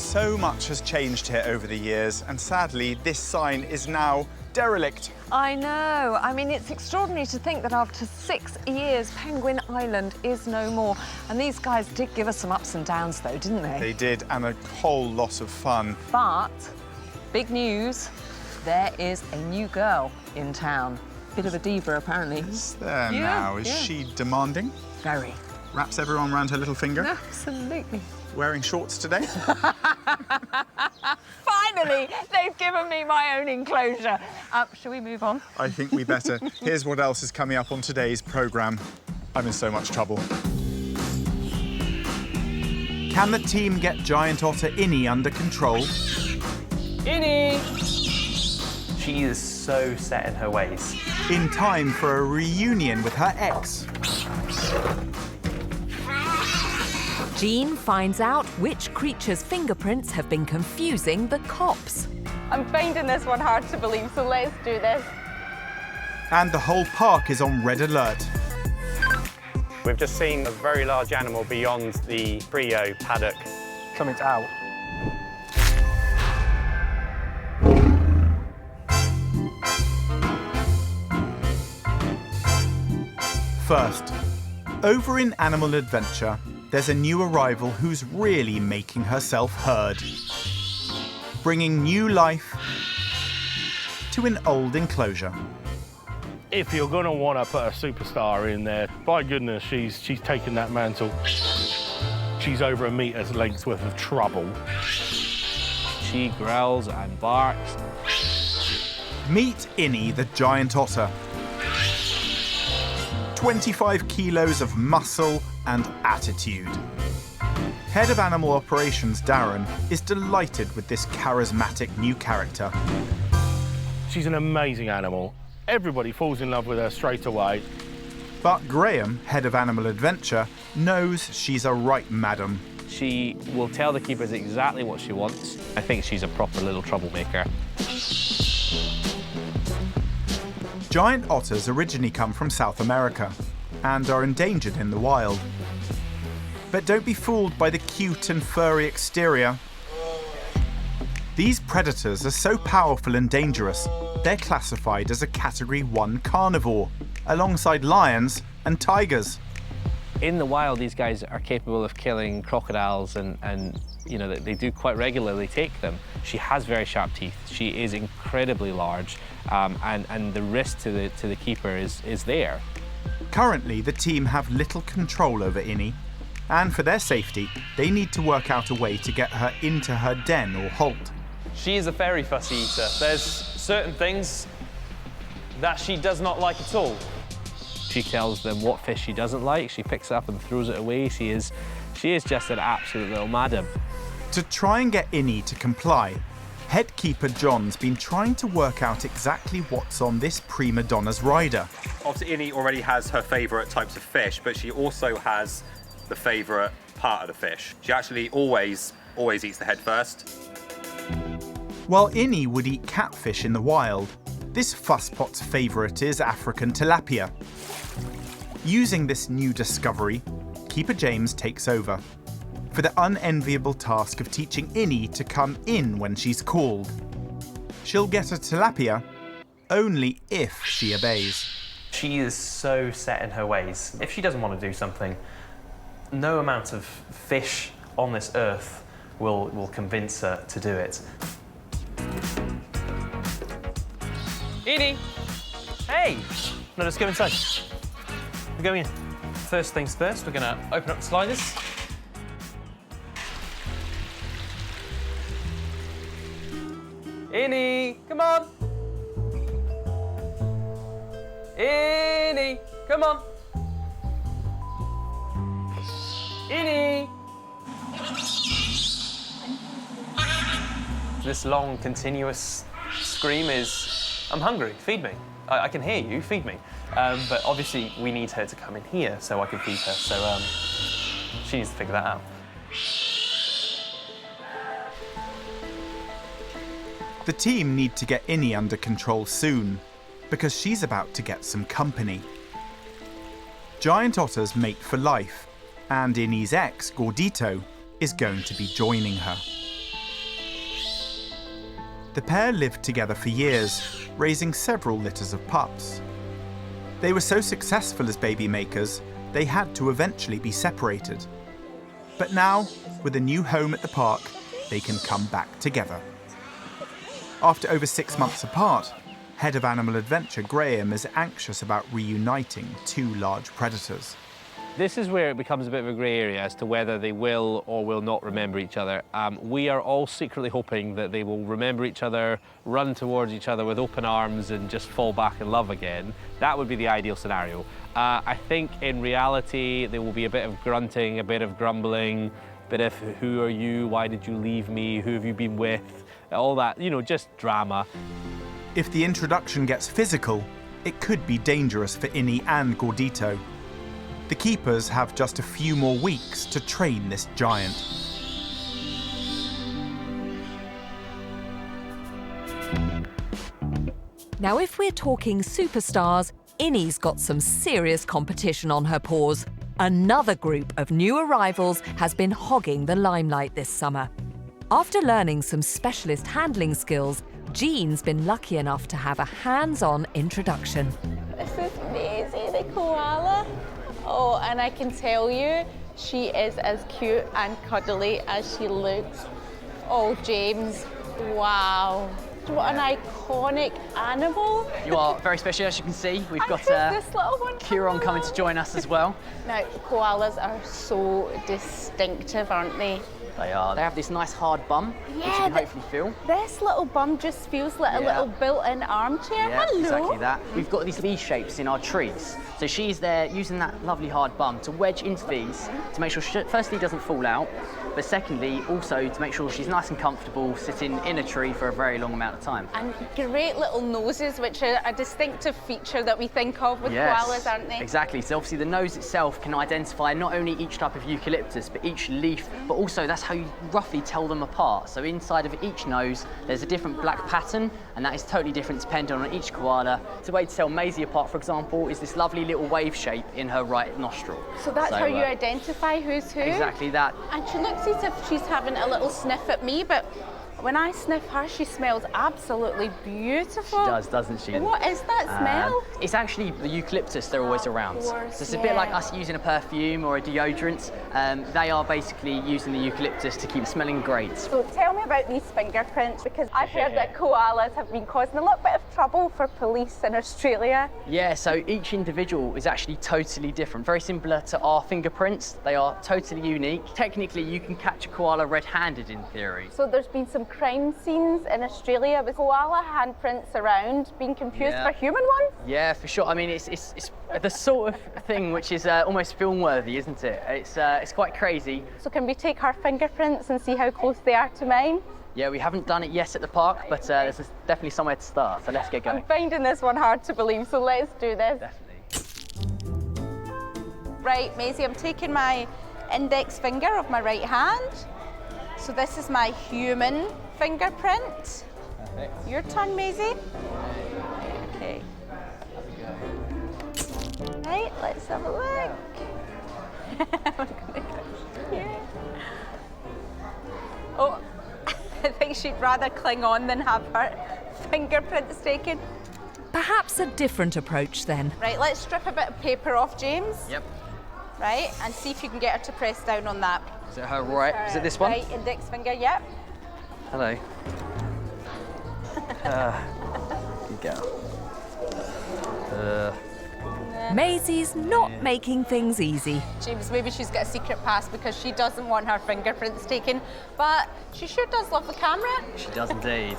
So much has changed here over the years, and sadly, this sign is now derelict. I know. I mean, it's extraordinary to think that after 6 years, Penguin Island is no more. And these guys did give us some ups and downs, though, didn't they? They did, and a whole lot of fun. But, big news, there is a new girl in town. Bit of a diva, apparently. Is there now? Is she demanding? Very. Wraps everyone around her little finger? Absolutely. Wearing shorts today? Finally, they've given me my own enclosure. Shall we move on? I think we better. Here's what else is coming up on today's programme. I'm in so much trouble. Can the team get giant otter Innie under control? Innie! She is so set in her ways. In time for a reunion with her ex. Jean finds out which creature's fingerprints have been confusing the cops. I'm finding this one hard to believe, so let's do this. And the whole park is on red alert. We've just seen a very large animal beyond the Brio paddock. Something's out. First, over in Animal Adventure, there's a new arrival who's really making herself heard. Bringing new life to an old enclosure. If you're going to want to put a superstar in there, by goodness, she's taken that mantle. She's over a meter's length worth of trouble. She growls and barks. Meet Innie the giant otter. 25 kilos of muscle and attitude. Head of Animal Operations Darren is delighted with this charismatic new character. She's an amazing animal. Everybody falls in love with her straight away. But Graham, head of Animal Adventure, knows she's a right madam. She will tell the keepers exactly what she wants. I think she's a proper little troublemaker. Giant otters originally come from South America and are endangered in the wild. But don't be fooled by the cute and furry exterior. These predators are so powerful and dangerous, they're classified as a Category 1 carnivore, alongside lions and tigers. In the wild, these guys are capable of killing crocodiles and you know, they do quite regularly take them. She has very sharp teeth. She is incredibly large, and the risk to the keeper is there. Currently, the team have little control over Innie, and for their safety, they need to work out a way to get her into her den or holt. She is a very fussy eater. There's certain things that she does not like at all. She tells them what fish she doesn't like. She picks it up and throws it away. She is just an absolute little madam. To try and get Innie to comply, head keeper John's been trying to work out exactly what's on this prima donna's rider. Obviously, Innie already has her favourite types of fish, but she also has the favourite part of the fish. She actually always eats the head first. While Innie would eat catfish in the wild, this fusspot's favourite is African tilapia. Using this new discovery, Keeper James takes over for the unenviable task of teaching Innie to come in when she's called. She'll get a tilapia only if she obeys. She is so set in her ways. If she doesn't want to do something, no amount of fish on this earth will convince her to do it. Innie! Hey! No, let's go inside. We're going in. First things first, we're going to open up the sliders. Innie, come on! Innie, come on! Innie! This long, continuous scream is, I'm hungry, feed me. I can hear you, feed me. But obviously we need her to come in here so I can feed her, so she needs to figure that out. The team need to get Innie under control soon, because she's about to get some company. Giant otters mate for life, and Innie's ex, Gordito, is going to be joining her. The pair lived together for years, raising several litters of pups. They were so successful as baby makers, they had to eventually be separated. But now, with a new home at the park, they can come back together. After over 6 months apart, Head of Animal Adventure Graham is anxious about reuniting two large predators. This is where it becomes a bit of a grey area as to whether they will or will not remember each other. We are all secretly hoping that they will remember each other, run towards each other with open arms and just fall back in love again. That would be the ideal scenario. I think in reality there will be a bit of grunting, a bit of grumbling, a bit of who are you, why did you leave me, who have you been with, all that, you know, just drama. If the introduction gets physical, it could be dangerous for Innie and Gordito. The keepers have just a few more weeks to train this giant. Now, if we're talking superstars, Innie's got some serious competition on her paws. Another group of new arrivals has been hogging the limelight this summer. After learning some specialist handling skills, Jean's been lucky enough to have a hands-on introduction. This is Maisie, the koala. Oh, and I can tell you, she is as cute and cuddly as she looks. Oh, James, wow. What an iconic animal. You are very special, as you can see. We've got this little one Kieran coming to join us as well. Now, koalas are so distinctive, aren't they? They are. They have this nice hard bum, which you can hopefully feel. This little bum just feels like a little built-in armchair. Yeah, Hello. exactly that. We've got these V-shapes in our trees. So she's there using that lovely hard bum to wedge into these to make sure she firstly doesn't fall out, but secondly also to make sure she's nice and comfortable sitting in a tree for a very long amount of time. And great little noses, which are a distinctive feature that we think of with koalas, aren't they? Exactly. So obviously the nose itself can identify not only each type of eucalyptus, but each leaf, but also that's how you roughly tell them apart. So inside of each nose, there's a different black pattern, and that is totally different depending on each koala. The way to tell Maisie apart, for example, is this lovely little wave shape in her right nostril. So that's how you identify who's who? Exactly that. And she looks as if she's having a little sniff at me, but when I sniff her, she smells absolutely beautiful. She does, doesn't she? What is that smell? It's actually the eucalyptus they're always around. So it's a bit like us using a perfume or a deodorant. They are basically using the eucalyptus to keep smelling great. So tell me about these fingerprints, because I've heard that koalas have been causing a little bit of trouble for police in Australia. Yeah, so each individual is actually totally different. Very similar to our fingerprints. They are totally unique. Technically, you can catch a koala red-handed in theory. So there's been some crime scenes in Australia with koala handprints around being confused for human ones? Yeah, for sure. I mean, it's the sort of thing which is almost film-worthy, isn't it? It's quite crazy. So can we take her fingerprints and see how close they are to mine? Yeah, we haven't done it yet at the park, but there's definitely somewhere to start, so let's get going. I'm finding this one hard to believe, so let's do this. Definitely. Right, Maisie, I'm taking my index finger of my right hand. So this is my human fingerprint. Perfect. Your turn, Maisie. Okay. Right, let's have a look. I'm gonna go here. Oh, I think she'd rather cling on than have her fingerprints taken. Perhaps a different approach then. Right, let's strip a bit of paper off, James. Yep. Right, and see if you can get her to press down on that. Is it her right? Is it this one? Right, index finger, yep. Hello. Good girl. Maisie's not making things easy. James, maybe she's got a secret pass because she doesn't want her fingerprints taken, but she sure does love the camera. She does indeed.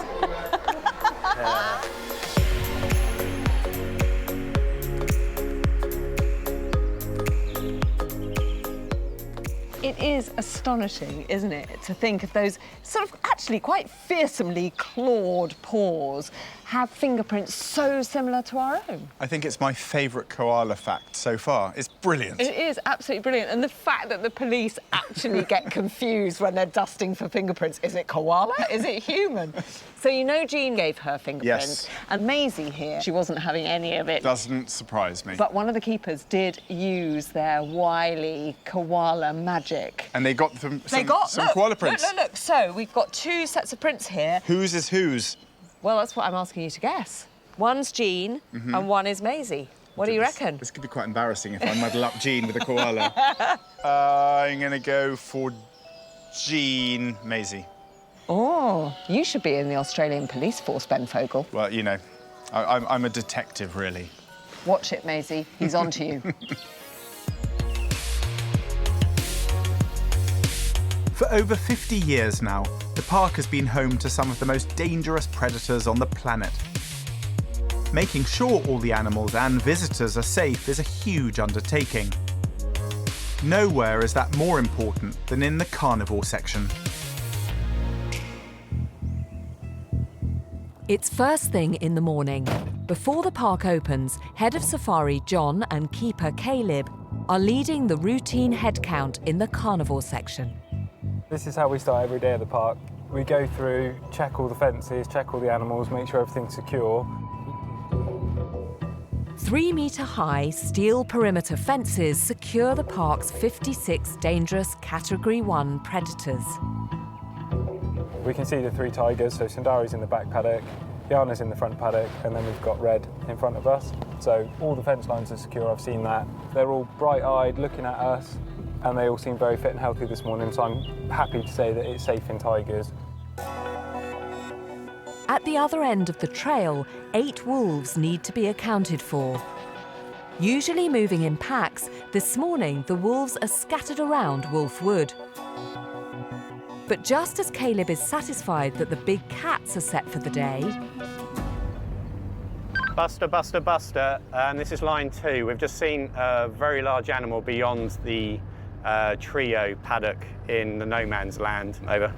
It is astonishing, isn't it, to think of those sort of actually quite fearsomely clawed paws have fingerprints so similar to our own. I think it's my favourite koala fact so far. It's brilliant. It is absolutely brilliant. And the fact that the police actually get confused when they're dusting for fingerprints. Is it koala? Is it human? So you know Jean gave her fingerprints. Yes. And Maisie here, she wasn't having any of it. Doesn't surprise me. But one of the keepers did use their wily koala magic. And they got some koala prints. Look. So we've got two sets of prints here. Whose is whose? Well, that's what I'm asking you to guess. One's Jean and one is Maisie. What do you reckon? This could be quite embarrassing if I muddle up Jean with a koala. I'm going to go for Jean, Maisie. Oh, you should be in the Australian police force, Ben Fogle. Well, you know, I'm a detective, really. Watch it, Maisie. He's on to you. For over 50 years now, the park has been home to some of the most dangerous predators on the planet. Making sure all the animals and visitors are safe is a huge undertaking. Nowhere is that more important than in the carnivore section. It's first thing in the morning. Before the park opens, Head of Safari John and Keeper Caleb are leading the routine head count in the carnivore section. This is how we start every day at the park. We go through, check all the fences, check all the animals, make sure everything's secure. 3-metre-high steel perimeter fences secure the park's 56 dangerous Category 1 predators. We can see the 3 tigers, so Sundari's in the back paddock, Yana's in the front paddock, and then we've got Red in front of us. So all the fence lines are secure, I've seen that. They're all bright-eyed, looking at us, and they all seem very fit and healthy this morning, so I'm happy to say that it's safe in tigers. At the other end of the trail, 8 wolves need to be accounted for. Usually moving in packs, this morning the wolves are scattered around Wolf Wood. But just as Caleb is satisfied that the big cats are set for the day... Buster, Buster, Buster, this is line 2. We've just seen a very large animal beyond the trio paddock in the no man's land. Over.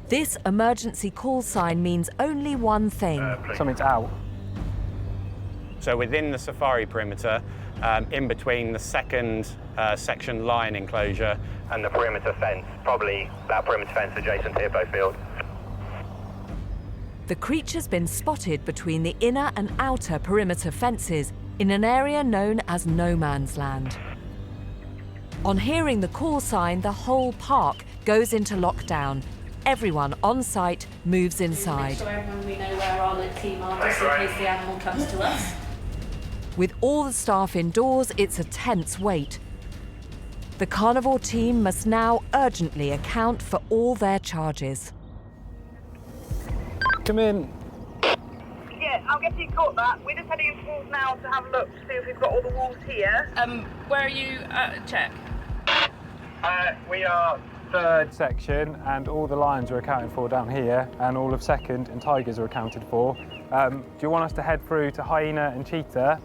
This emergency call sign means only one thing. Something's out. So within the safari perimeter, in between the second section line enclosure and the perimeter fence, probably that perimeter fence adjacent to Hippo Field. The creature's been spotted between the inner and outer perimeter fences in an area known as No Man's Land. On hearing the call sign, the whole park goes into lockdown. Everyone on site moves inside. So everyone we know where our team are, just in case the animal comes to us. With all the staff indoors, it's a tense wait. The carnivore team must now urgently account for all their charges. Come in. Yeah, I'll get you caught that. We're just heading into walls now to have a look to see if we've got all the wolves here. Where are you? Check. We are 3rd section, and all the lions are accounted for down here, and all of 2nd and tigers are accounted for. Do you want us to head through to hyena and cheetah,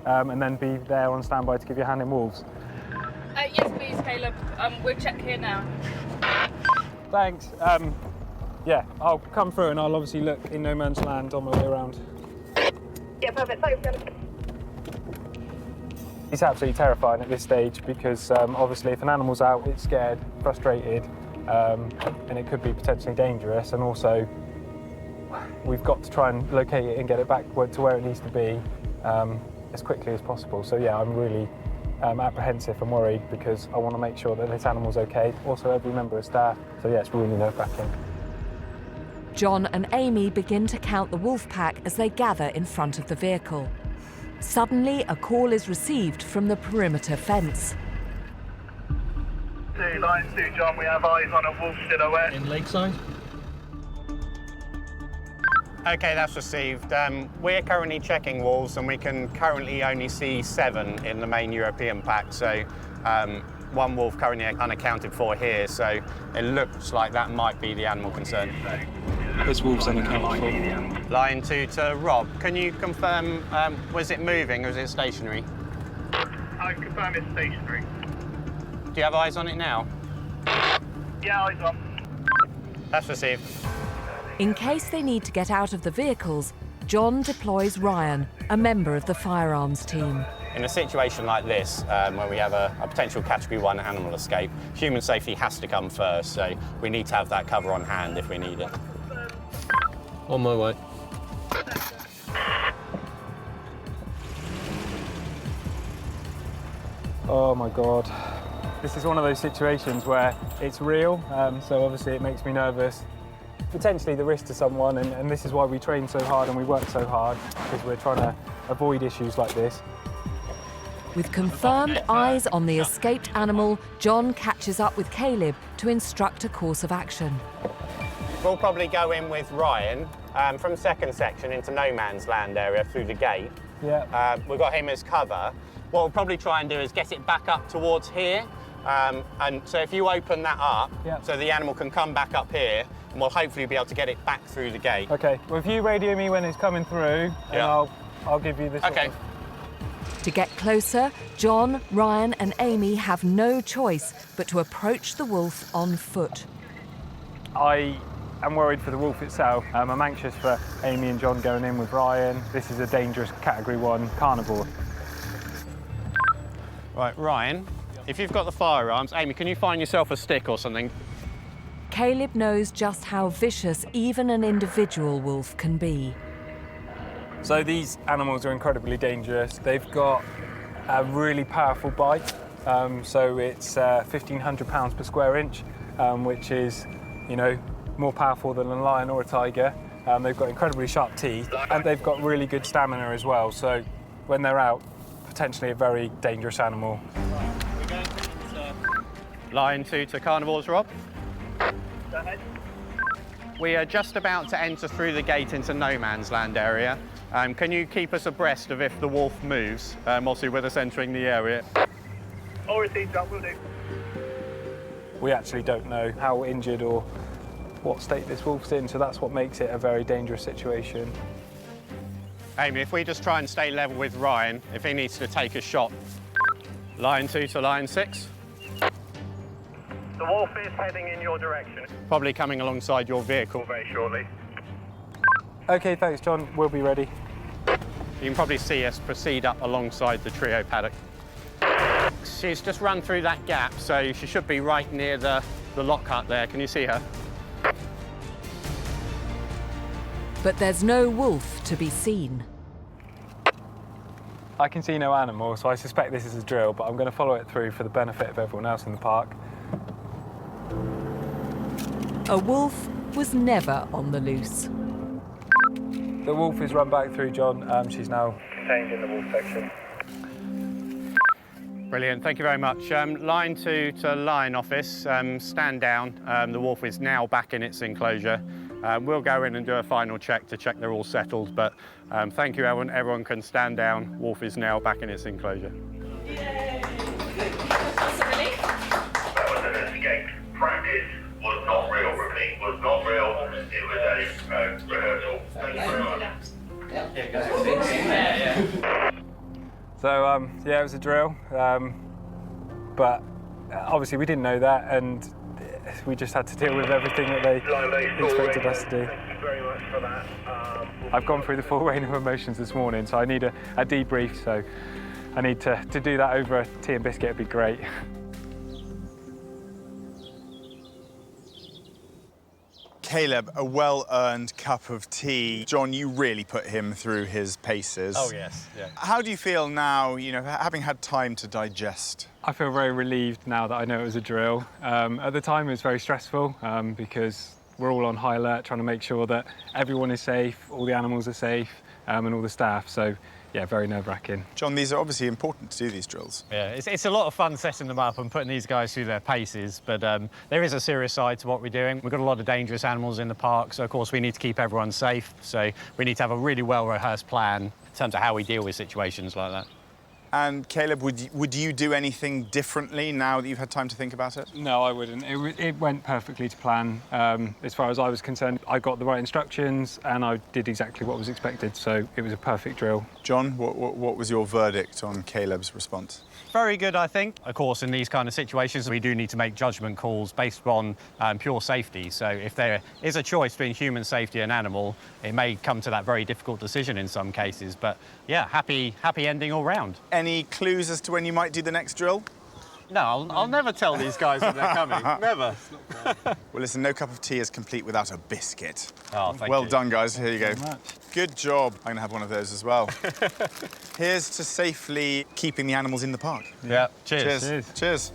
and then be there on standby to give you a hand in wolves? Yes, please, Caleb. We'll check here now. Thanks. Yeah, I'll come through and I'll obviously look in no man's land on my way around. Yeah, perfect. Thanks, Caleb. It's absolutely terrifying at this stage because obviously if an animal's out, it's scared, frustrated, and it could be potentially dangerous. And also, we've got to try and locate it and get it back to where it needs to be as quickly as possible. So yeah, I'm really apprehensive and worried because I want to make sure that this animal's okay. Also, every member of staff. So yeah, it's really nerve-wracking. John and Amy begin to count the wolf pack as they gather in front of the vehicle. Suddenly, a call is received from the perimeter fence. Line 2, John, we have eyes on a wolf silhouette. In Lakeside? Okay, that's received. We're currently checking wolves and we can currently only see 7 in the main European pack, so 1 wolf currently unaccounted for here, so it looks like that might be the animal concern. There's wolves unaccounted for. Line 2 to Rob. Can you confirm, was it moving or was it stationary? I confirm it's stationary. Do you have eyes on it now? Yeah, eyes on. That's received. In case they need to get out of the vehicles, John deploys Ryan, a member of the firearms team. In a situation like this, where we have a potential Category 1 animal escape, human safety has to come first, so we need to have that cover on hand if we need it. On my way. Oh my God. This is one of those situations where it's real, so obviously it makes me nervous. potentially the risk to someone, and this is why we train so hard and we work so hard, because we're trying to avoid issues like this. With confirmed eyes on the escaped animal, John catches up with Caleb to instruct a course of action. We'll probably go in with Ryan from second section into no man's land area through the gate. Yeah. We've got him as cover. What we'll probably try and do is get it back up towards here. And so if you open that up, so the animal can come back up here, and we'll hopefully be able to get it back through the gate. Okay, well, if you radio me when it's coming through, and I'll give you this. Okay. To get closer, John, Ryan and Amy have no choice but to approach the wolf on foot. I am worried for the wolf itself. I'm anxious for Amy and John going in with Ryan. This is a dangerous Category 1 carnivore. Right, Ryan, if you've got the firearms, Amy, can you find yourself a stick or something? Caleb knows just how vicious even an individual wolf can be. So these animals are incredibly dangerous. They've got a really powerful bite. So it's 1,500 pounds per square inch, which is, you know, more powerful than a lion or a tiger. They've got incredibly sharp teeth, and they've got really good stamina as well. So when they're out, potentially a very dangerous animal. Line 2 to carnivores, Rob. We are just about to enter through the gate into no man's land area. Can you keep us abreast of if the wolf moves, obviously with us entering the area? All received, John, will do. We actually don't know how injured or what state this wolf's in, so that's what makes it a very dangerous situation. Amy, if we just try and stay level with Ryan, if he needs to take a shot. Line 2 to line 6. The wolf is heading in your direction. Probably coming alongside your vehicle very shortly. Okay, thanks, John. We'll be ready. You can probably see us proceed up alongside the trio paddock. She's just run through that gap, so she should be right near the lock hut there. Can you see her? But there's no wolf to be seen. I can see no animal, so I suspect this is a drill, but I'm going to follow it through for the benefit of everyone else in the park. A wolf was never on the loose. The wolf is run back through, John. She's now contained in the wolf section. Brilliant, thank you very much. Line 2 to line office, stand down. The wolf is now back in its enclosure. We'll go in and do a final check to check they're all settled, but thank you, everyone. Everyone can stand down. Wolf is now back in its enclosure. Yay! That was an escape. Practice was not real, repeat, was not real. It was a rehearsal. Thank you very much. So, yeah, it was a drill, but obviously we didn't know that, and we just had to deal with everything that they expected us to do. Thank you very much for that. I've gone through the full range of emotions this morning, so I need a debrief, so I need to do that over a tea and biscuit. It'd be great. Caleb, a well-earned cup of tea. John, you really put him through his paces. Oh, yes, yeah. How do you feel now, you know, having had time to digest? I feel very relieved now that I know it was a drill. At the time, it was very stressful because we're all on high alert, trying to make sure that everyone is safe, all the animals are safe, and all the staff. So, yeah, very nerve-wracking. John, these are obviously important to do, these drills. Yeah, it's a lot of fun setting them up and putting these guys through their paces, but there is a serious side to what we're doing. We've got a lot of dangerous animals in the park, so of course we need to keep everyone safe. So we need to have a really well-rehearsed plan in terms of how we deal with situations like that. And Caleb, would you do anything differently now that you've had time to think about it? No, I wouldn't. It went perfectly to plan. As far as I was concerned, I got the right instructions and I did exactly what was expected, so it was a perfect drill. John, what was your verdict on Caleb's response? Very good, I think. Of course, in these kind of situations, we do need to make judgment calls based on pure safety. So if there is a choice between human safety and animal, it may come to that very difficult decision in some cases. But yeah, happy ending all round. Any clues as to when you might do the next drill? No, I'll never tell these guys when they're coming. Never. Well, listen, no cup of tea is complete without a biscuit. Oh, thank you. Well done, guys. Here you go. Very much. Good job. I'm going to have one of those as well. Here's to safely keeping the animals in the park. Yeah. Cheers. Cheers. Cheers.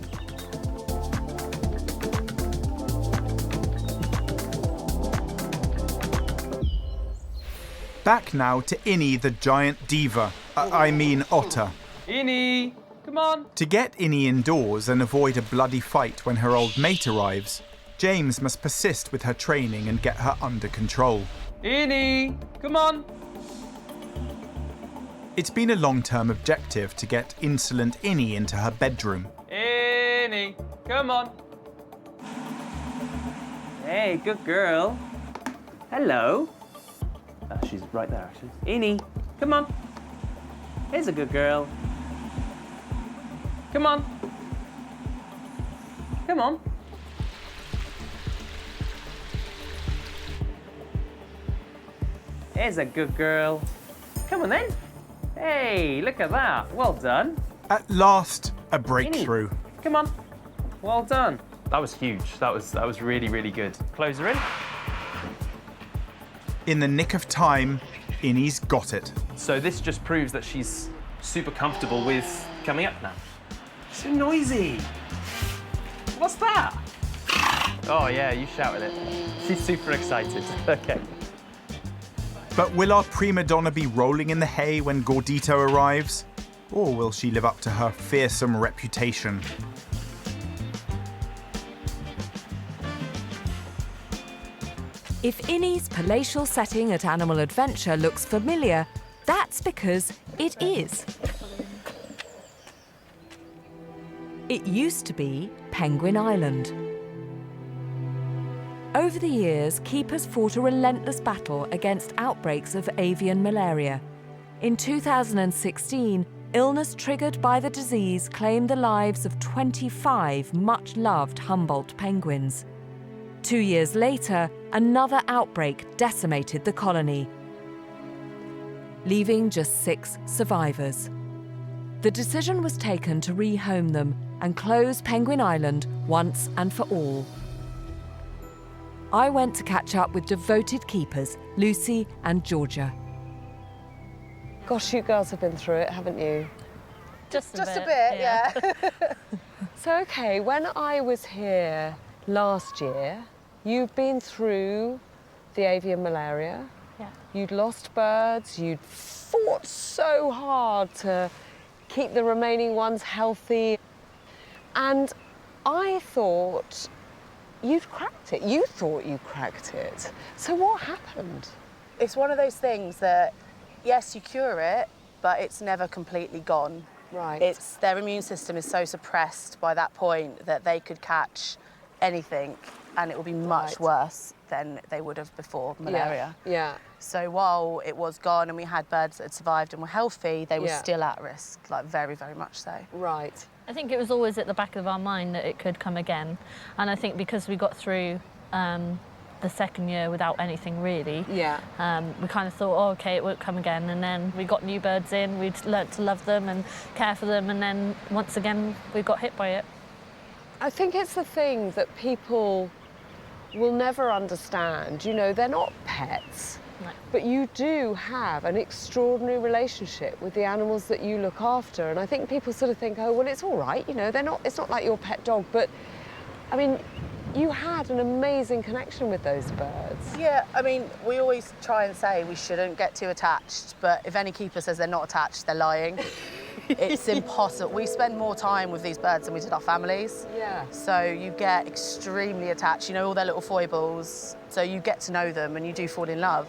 Back now to Innie the giant diva, I mean otter. Innie, come on. To get Innie indoors and avoid a bloody fight when her old mate arrives, James must persist with her training and get her under control. Innie, come on. It's been a long-term objective to get insolent Innie into her bedroom. Innie, come on. Hey, good girl. Hello. Oh, she's right there, actually. Innie, come on. Here's a good girl. Come on. Come on. Here's a good girl. Come on then. Hey, look at that. Well done. At last, a breakthrough. Innie, come on. Well done. That was huge. That was really, really good. Close her in. In the nick of time, Innie's got it. So this just proves that she's super comfortable with coming up now. So noisy. What's that? Oh yeah, you shouted it. She's super excited. Okay. But will our prima donna be rolling in the hay when Gordito arrives? Or will she live up to her fearsome reputation? If Innie's palatial setting at Animal Adventure looks familiar, that's because it is. It used to be Penguin Island. Over the years, keepers fought a relentless battle against outbreaks of avian malaria. In 2016, illness triggered by the disease claimed the lives of 25 much-loved Humboldt penguins. 2 years later, another outbreak decimated the colony, leaving just 6 survivors. The decision was taken to rehome them and close Penguin Island once and for all. I went to catch up with devoted keepers, Lucy and Georgia. Gosh, you girls have been through it, haven't you? Just a bit, yeah. So, okay, when I was here last year, you'd been through the avian malaria. Yeah. You'd lost birds. You'd fought so hard to keep the remaining ones healthy. And I thought you'd cracked it. You thought you cracked it. So what happened? It's one of those things that, yes, you cure it, but it's never completely gone. Right. It's their immune system is so suppressed by that point that they could catch anything and it will be much worse than they would have before malaria. Yeah. So while it was gone and we had birds that had survived and were healthy, they were still at risk, like very, very much so. Right. I think it was always at the back of our mind that it could come again. And I think because we got through the second year without anything really, we kind of thought, oh, okay, it won't come again. And then we got new birds in, we'd learnt to love them and care for them. And then once again, we got hit by it. I think it's the thing that people will never understand. You know, they're not pets, but you do have an extraordinary relationship with the animals that you look after. And I think people sort of think, oh, well, it's all right, you know, it's not like your pet dog. But, I mean, you had an amazing connection with those birds. Yeah, I mean, we always try and say we shouldn't get too attached, but if any keeper says they're not attached, they're lying. It's impossible. We spend more time with these birds than we did our families. Yeah. So you get extremely attached. You know all their little foibles, so you get to know them and you do fall in love.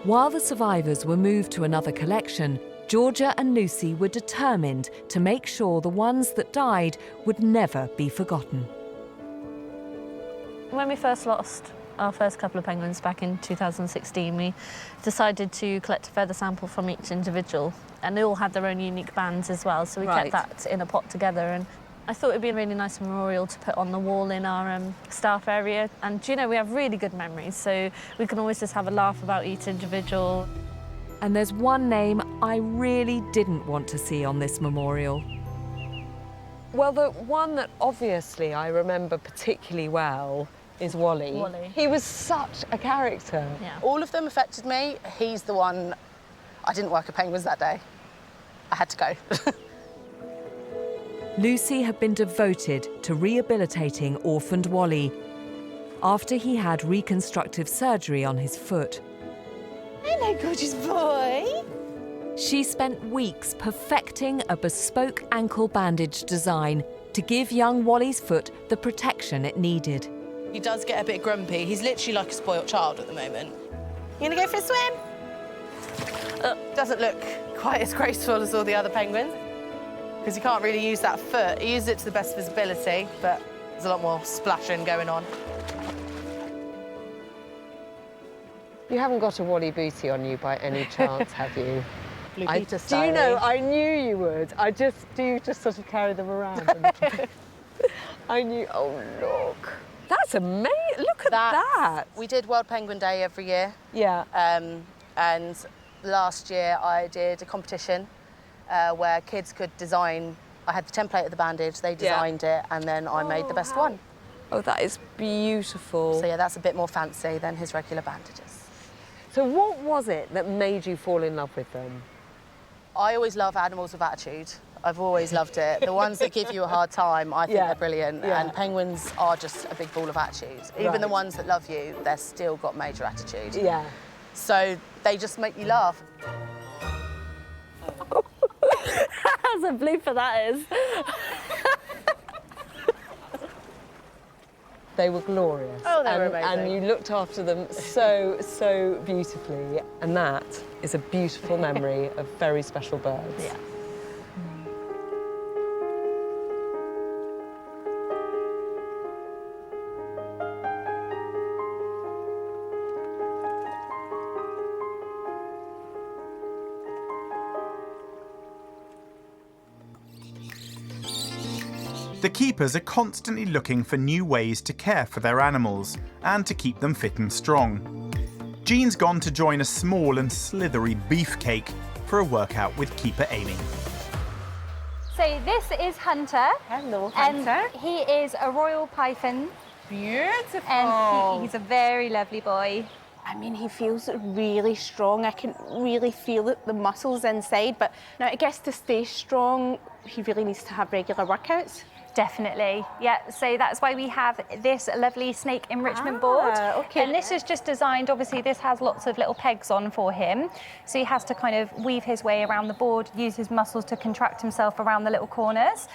While the survivors were moved to another collection, Georgia and Lucy were determined to make sure the ones that died would never be forgotten. When we first lost our first couple of penguins back in 2016, we decided to collect a feather sample from each individual, and they all had their own unique bands as well, so we kept that in a pot together. And I thought it'd be a really nice memorial to put on the wall in our staff area. And you know, we have really good memories, so we can always just have a laugh about each individual. And there's one name I really didn't want to see on this memorial. Well, the one that obviously I remember particularly well is Wally. Wally. He was such a character. Yeah. All of them affected me. He's the one. I didn't work at Penguins that day. I had to go. Lucy had been devoted to rehabilitating orphaned Wally after he had reconstructive surgery on his foot. Hello, gorgeous boy. She spent weeks perfecting a bespoke ankle bandage design to give young Wally's foot the protection it needed. He does get a bit grumpy. He's literally like a spoilt child at the moment. You gonna go for a swim? Doesn't look quite as graceful as all the other penguins because he can't really use that foot. He uses it to the best of his ability, but there's a lot more splashing going on. You haven't got a Wally booty on you by any chance, have you? Blue Do Peter you style. know, I knew you would. Do you just sort of carry them around? I knew, oh look. That's amazing, look at that. We did World Penguin Day every year. Yeah. And last year I did a competition where kids could design, I had the template of the bandage, they designed it, and then I made the best one. Oh, that is beautiful. So yeah, that's a bit more fancy than his regular bandages. So what was it that made you fall in love with them? I always love animals with attitude. I've always loved it. The ones that give you a hard time, I think they're brilliant. Yeah. And penguins are just a big ball of attitude. Even the ones that love you, they're still got major attitude. Yeah. So they just make you laugh. That's a blooper, that is. They were glorious. Oh, they were amazing. And you looked after them so, so beautifully. And that is a beautiful memory of very special birds. Yeah. The keepers are constantly looking for new ways to care for their animals and to keep them fit and strong. Jean's gone to join a small and slithery beefcake for a workout with keeper Amy. So this is Hunter. Hello, Hunter. And he is a royal python. Beautiful. And he's a very lovely boy. I mean, he feels really strong. I can really feel the muscles inside. But now, I guess to stay strong, he really needs to have regular workouts. Definitely, yeah. So that's why we have this lovely snake enrichment board. Okay. And this is just designed, obviously this has lots of little pegs on for him. So he has to kind of weave his way around the board, use his muscles to contract himself around the little corners.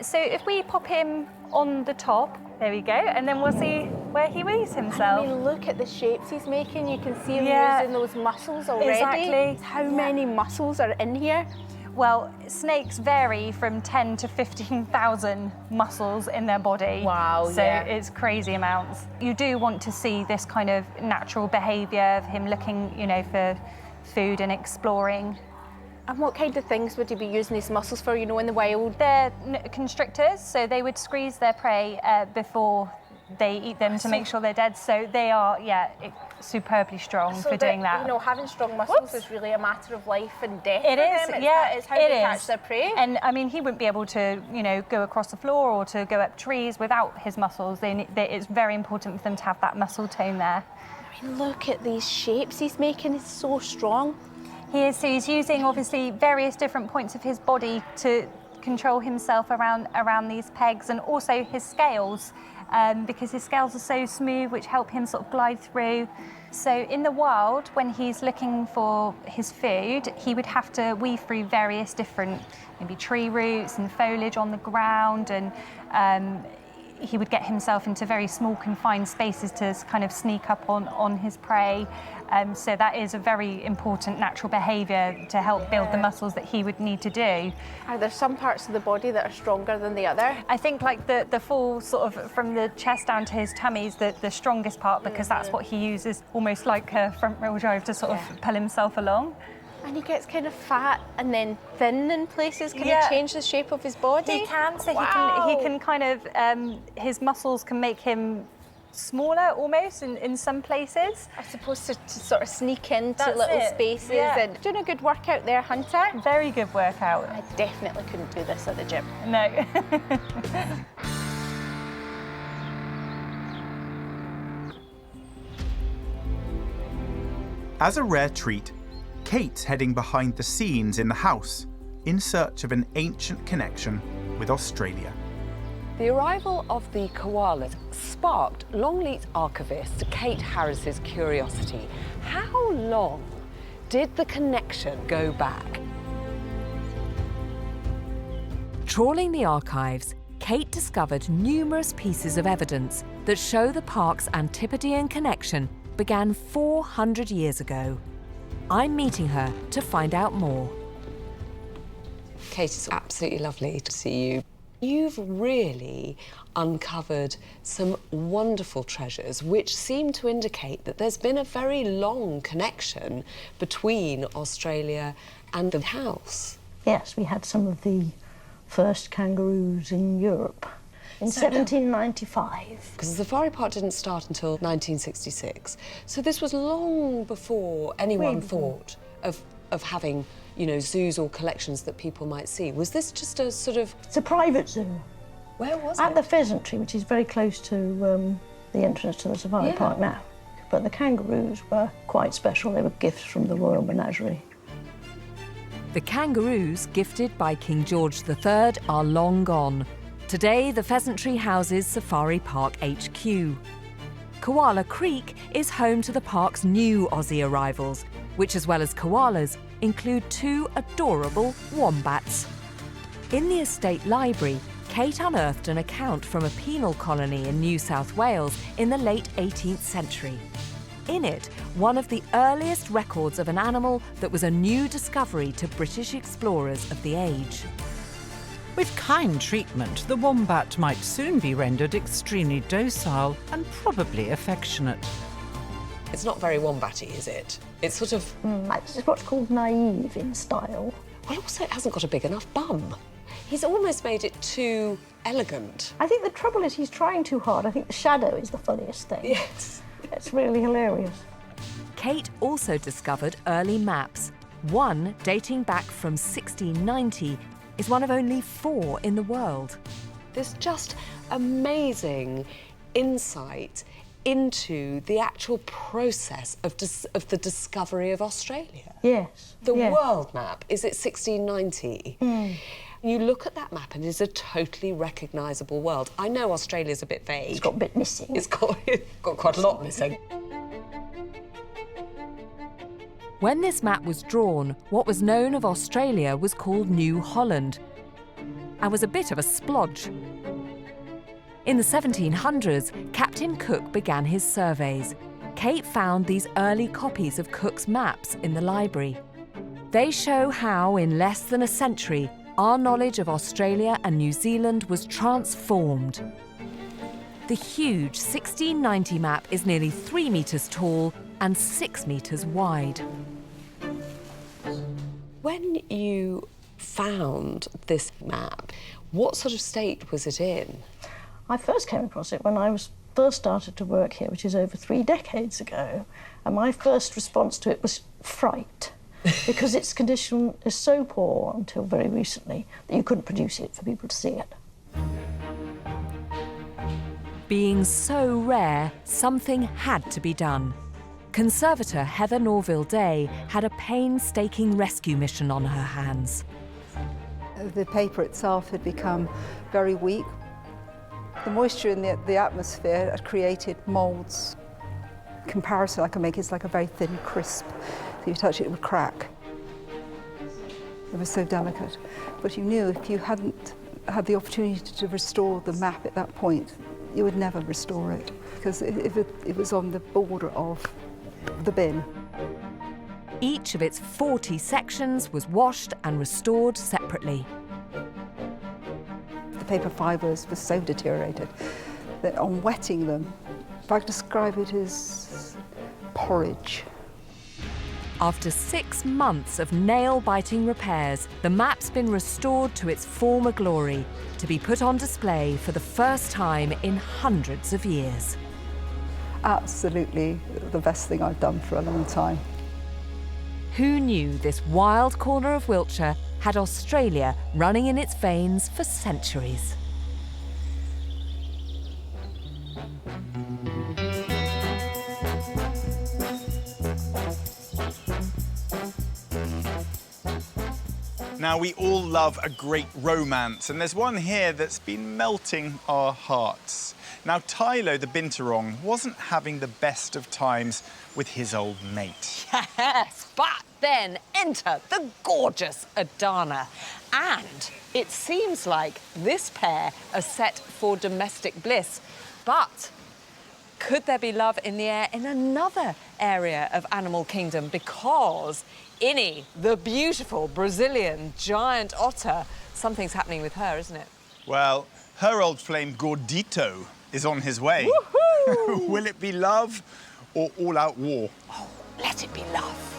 So if we pop him on the top, there we go, and then we'll see where he weighs himself. I mean, look at the shapes he's making. You can see him Yeah. using those muscles already. Exactly. How many muscles are in here? Well, snakes vary from 10 to 15,000 muscles in their body. Wow, so yeah. it's crazy amounts. You do want to see this kind of natural behaviour of him looking, you know, for food and exploring. And what kind of things would you be using these muscles for, you know, in the wild? They're constrictors, so they would squeeze their prey before they eat them to make sure they're dead. So they are, superbly strong for doing that. You know, having strong muscles is really a matter of life and death. It for is, them. It's how it they is. catch their prey. And I mean, he wouldn't be able to, you know, go across the floor or to go up trees without his muscles. It's very important for them to have that muscle tone there. I mean, look at these shapes he's making. He's so strong. He is, so he's using obviously various different points of his body to control himself around these pegs, and also his scales, because his scales are so smooth, which help him sort of glide through. So in the wild, when he's looking for his food, he would have to weave through various different, maybe tree roots and foliage on the ground, and he would get himself into very small confined spaces to kind of sneak up on his prey. So that is a very important natural behaviour to help build the muscles that he would need to do. Are there some parts of the body that are stronger than the other? I think like the full sort of from the chest down to his tummy is the strongest part, because that's what he uses almost like a front wheel drive to sort of pull himself along. And he gets kind of fat and then thin in places. Can he change the shape of his body? He can, so Wow. he can kind of, his muscles can make him smaller almost in some places. I suppose to sort of sneak into That's little it. spaces. Yeah. And doing a good workout there, Hunter. Very good workout. I definitely couldn't do this at the gym. No. As a rare treat, Kate's heading behind the scenes in the house in search of an ancient connection with Australia. The arrival of the koalas sparked Longleat archivist Kate Harris's curiosity. How long Did the connection go back? Trawling the archives, Kate discovered numerous pieces of evidence that show the park's Antipodean connection began 400 years ago. I'm meeting her to find out more. Kate, it's absolutely lovely to see you. You've really uncovered some wonderful treasures which seem to indicate that there's been a very long connection between Australia and the house. Yes, we had some of the first kangaroos in Europe in 1795. Because the safari park didn't start until 1966. So this was long before anyone thought of having, you know, zoos or collections that people might see. Was this just a sort of... It's a private zoo. Where was it? At the Pheasantry, which is very close to the entrance to the safari park now. But the kangaroos were quite special. They were gifts from the Royal Menagerie. The kangaroos, gifted by King George III, are long gone. Today, the Pheasantry houses Safari Park HQ. Koala Creek is home to the park's new Aussie arrivals, which, as well as koalas, include 2 adorable wombats. In the estate library, Kate unearthed an account from a penal colony in New South Wales in the late 18th century. In it, one of the earliest records of an animal that was a new discovery to British explorers of the age. With kind treatment, the wombat might soon be rendered extremely docile and probably affectionate. It's not very wombatty, is it? It's sort of... It's what's called naive in style. Well, also, it hasn't got a big enough bum. He's almost made it too elegant. I think the trouble is he's trying too hard. I think the shadow is the funniest thing. Yes. It's really hilarious. Kate also discovered early maps. One, dating back from 1690, is one of only 4 in the world. There's just amazing insight into the actual process of the discovery of Australia. Yes. The world map is at 1690. You look at that map and it's a totally recognisable world. I know Australia's a bit vague. It's got a bit missing. It's got quite a lot missing. When this map was drawn, what was known of Australia was called New Holland and was a bit of a splodge. In the 1700s, Captain Cook began his surveys. Kate found these early copies of Cook's maps in the library. They show how, in less than a century, our knowledge of Australia and New Zealand was transformed. The huge 1690 map is nearly 3 metres tall and 6 metres wide. When you found this map, what sort of state was it in? I first came across it when I first started to work here, which is over 3 decades ago, and my first response to it was fright, because its condition is so poor until very recently that you couldn't produce it for people to see it. Being so rare, something had to be done. Conservator Heather Norville-Day had a painstaking rescue mission on her hands. The paper itself had become very weak. The moisture in the atmosphere had created moulds. Comparison I can make is like a very thin crisp. If you touch it, it would crack. It was so delicate. But you knew if you hadn't had the opportunity to restore the map at that point, you would never restore it, because it was on the border of the bin. Each of its 40 sections was washed and restored separately. The paper fibres were so deteriorated that on wetting them, if I could describe it as porridge. After 6 months of nail-biting repairs, the map's been restored to its former glory, to be put on display for the first time in hundreds of years. Absolutely the best thing I've done for a long time. Who knew this wild corner of Wiltshire had Australia running in its veins for centuries? Now, we all love a great romance, and there's one here that's been melting our hearts. Now, Tylo the Binturong wasn't having the best of times with his old mate. Yes, but then enter the gorgeous Adana. And it seems like this pair are set for domestic bliss. But could there be love in the air in another area of Animal Kingdom? Because Innie, the beautiful Brazilian giant otter, something's happening with her, isn't it? Well, her old flame Gordito is on his way. Woohoo! Will it be love or all-out war? Oh, let it be love.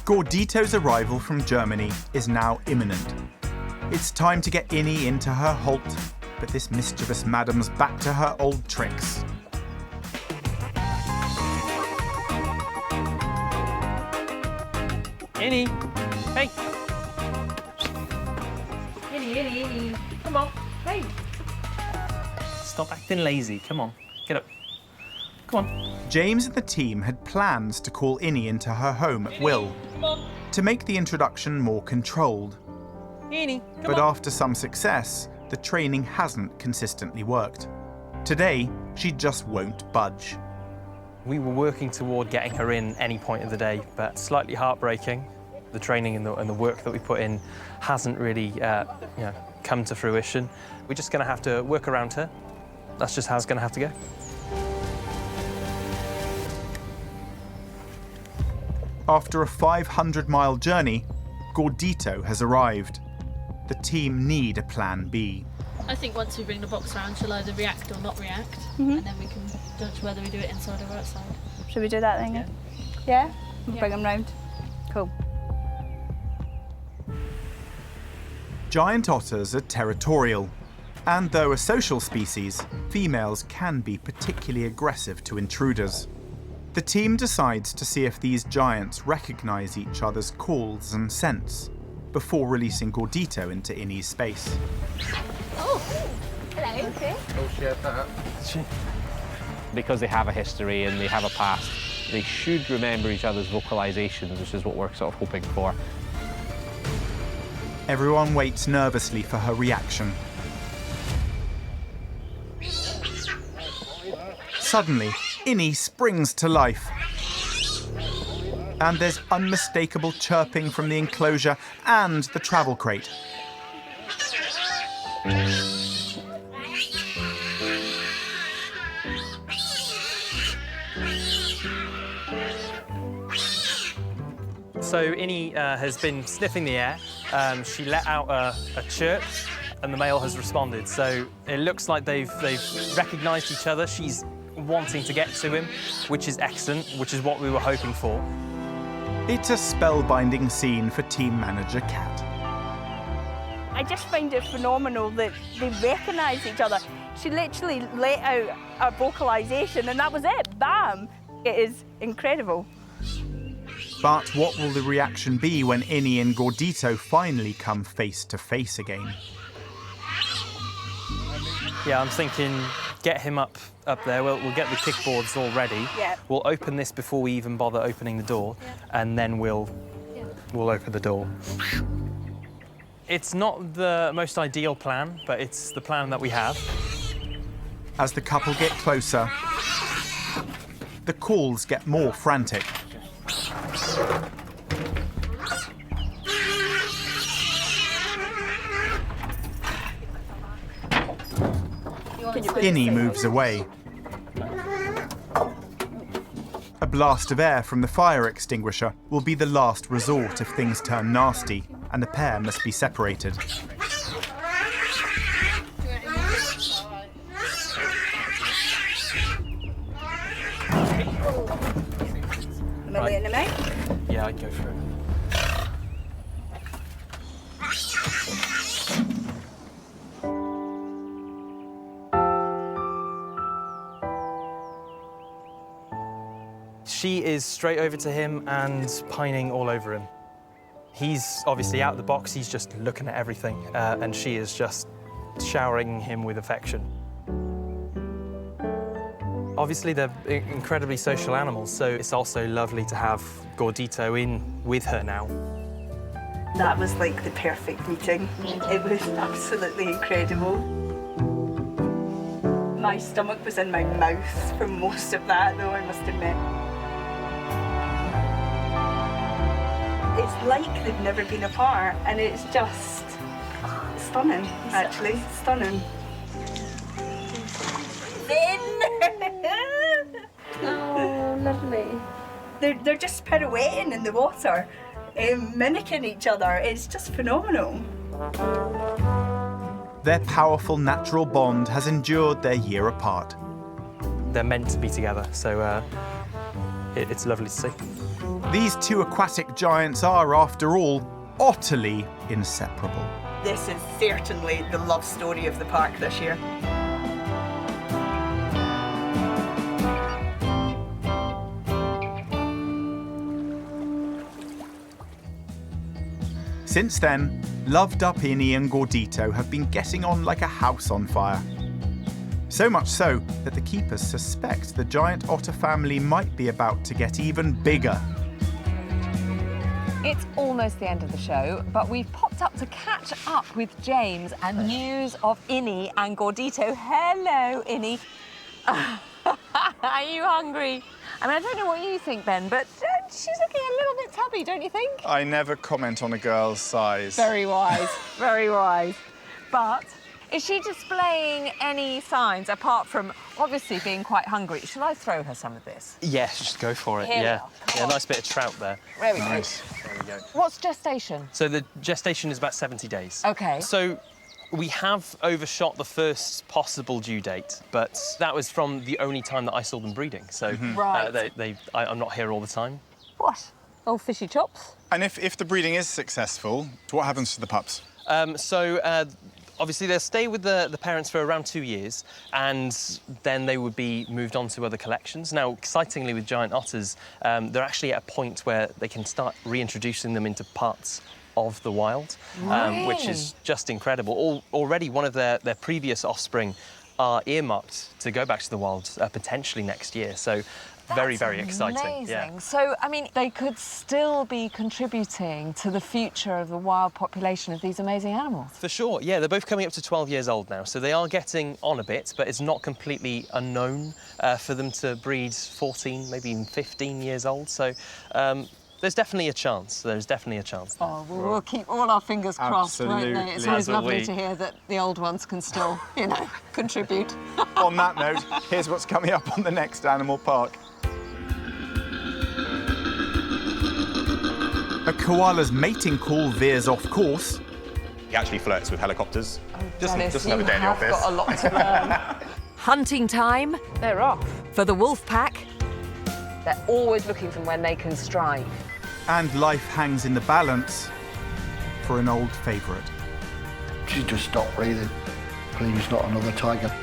Gordito's arrival from Germany is now imminent. It's time to get Innie into her holt, but this mischievous madam's back to her old tricks. Innie, hey. Innie. Come on. Hey. Stop acting lazy. Come on, get up. Come on. James and the team had plans to call Innie into her home at will, to make the introduction more controlled. Innie, But after some success, the training hasn't consistently worked. Today, she just won't budge. We were working toward getting her in any point of the day, but slightly heartbreaking. The training and the work that we put in hasn't really come to fruition. We're just going to have to work around her. That's just how it's going to have to go. After a 500-mile journey, Gordito has arrived. The team need a plan B. I think once we bring the box around, she'll either react or not react, and then we can judge whether we do it inside or outside. Should we do that then? Yeah? We'll bring them round. Cool. Giant otters are territorial, and though a social species, females can be particularly aggressive to intruders. The team decides to see if these giants recognise each other's calls and scents before releasing Gordito into Innie's space. Oh, hello. Okay. Oh, she had that. Because they have a history and they have a past, they should remember each other's vocalizations, which is what we're sort of hoping for. Everyone waits nervously for her reaction. Suddenly, Innie springs to life. And there's unmistakable chirping from the enclosure and the travel crate. So Innie has been sniffing the air. She let out a chirp, and the male has responded. So it looks like they've recognised each other. She's wanting to get to him, which is excellent, which is what we were hoping for. It's a spellbinding scene for team manager Kat. I just find it phenomenal that they recognise each other. She literally let out a vocalisation and that was it, bam! It is incredible. But what will the reaction be when Innie and Gordito finally come face to face again? Yeah, I'm thinking get him up there. We'll get the kickboards all ready. Yeah. We'll open this before we even bother opening the door, and then we'll open the door. It's not the most ideal plan, but it's the plan that we have. As the couple get closer, the calls get more frantic. Innie moves away. A blast of air from the fire extinguisher will be the last resort if things turn nasty and the pair must be separated. Right. Yeah, I'd go for it. She is straight over to him and pining all over him. He's obviously out of the box, he's just looking at everything, and she is just showering him with affection. Obviously, they're incredibly social animals, so it's also lovely to have Gordito in with her now. That was like the perfect meeting. It was absolutely incredible. My stomach was in my mouth for most of that, though, I must admit. It's like they've never been apart, and it's just stunning, actually, stunning. Oh, lovely. They're just pirouetting in the water, mimicking each other. It's just phenomenal. Their powerful natural bond has endured their year apart. They're meant to be together, so it's lovely to see. These two aquatic giants are, after all, utterly inseparable. This is certainly the love story of the park this year. Since then, loved-up Innie and Gordito have been getting on like a house on fire. So much so that the keepers suspect the giant otter family might be about to get even bigger. It's almost the end of the show, but we've popped up to catch up with James and news of Innie and Gordito. Hello, Innie. Are you hungry? I mean, I don't know what you think, Ben, but she's looking a little bit tubby, don't you think? I never comment on a girl's size. Very wise, very wise. But is she displaying any signs, apart from obviously being quite hungry? Shall I throw her some of this? Yes, just go for it. Here we yeah, are. yeah, nice bit of trout there. There we go. Nice. There we go. What's gestation? So the gestation is about 70 days. Okay. So we have overshot the first possible due date, but that was from the only time that I saw them breeding. So Right. I'm not here all the time. What? Oh, fishy chops? And if the breeding is successful, what happens to the pups? Obviously, they'll stay with the parents for around 2 years, and then they would be moved on to other collections. Now, excitingly, with giant otters, they're actually at a point where they can start reintroducing them into parts of the wild, which is just incredible. Already, one of their previous offspring are earmarked to go back to the wild potentially next year. So. Very, very exciting. Amazing. Yeah. So, I mean, they could still be contributing to the future of the wild population of these amazing animals. For sure, yeah, they're both coming up to 12 years old now, so they are getting on a bit, but it's not completely unknown for them to breed 14, maybe even 15 years old, so there's definitely a chance. There's definitely a chance. Oh, well, we'll keep all our fingers crossed, won't they? It's always lovely to hear that the old ones can still, you know, contribute. On that note, here's what's coming up on the next Animal Park. A koala's mating call veers off course. He actually flirts with helicopters. Just another day in the I've office. got a lot to learn. Hunting time They're off. for the wolf pack. They're always looking for when they can strike. And life hangs in the balance for an old favourite. She just stopped breathing. Please, not another tiger.